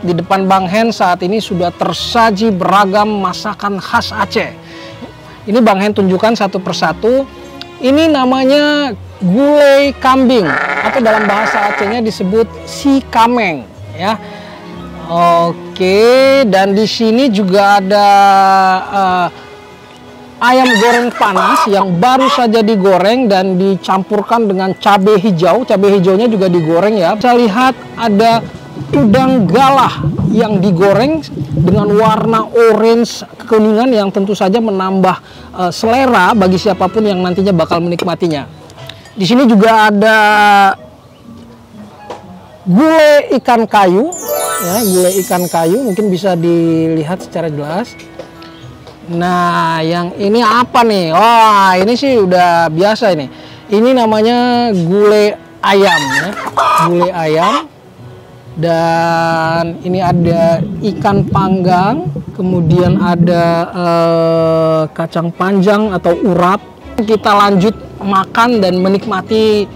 di depan Bang Hen saat ini sudah tersaji beragam masakan khas Aceh. Ini Bang Hen tunjukkan satu persatu. Ini namanya gulai kambing atau dalam bahasa Acehnya disebut si kameng ya. Oke, dan di sini juga ada ayam goreng panas yang baru saja digoreng dan dicampurkan dengan cabai hijau. Cabai hijaunya juga digoreng ya. Saya lihat ada udang galah yang digoreng dengan warna orange kekuningan yang tentu saja menambah selera bagi siapapun yang nantinya bakal menikmatinya. Di sini juga ada gulai ikan kayu ya, gulai ikan kayu mungkin bisa dilihat secara jelas. Nah, yang ini apa nih? Wah, ini sih udah biasa ini. Ini namanya gulai ayam ya. Gulai ayam. Dan ini ada ikan panggang, kemudian ada kacang panjang atau urap. Kita lanjut makan dan menikmati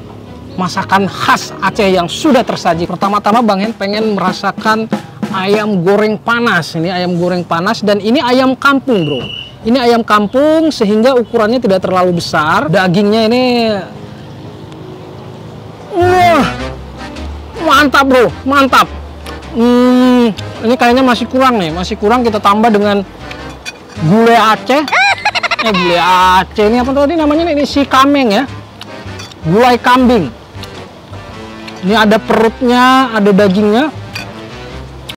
masakan khas Aceh yang sudah tersaji. Pertama-tama Bang Hen pengen merasakan ayam goreng panas. Ini ayam goreng panas dan ini ayam kampung, bro. Ini ayam kampung sehingga ukurannya tidak terlalu besar. Dagingnya ini mantap, bro, mantap. Ini kayaknya masih kurang nih, masih kurang. Kita tambah dengan gulai Aceh. Gulai Aceh ini apa tadi namanya? Ini si kameng ya. Gulai kambing. Ini ada perutnya, ada dagingnya.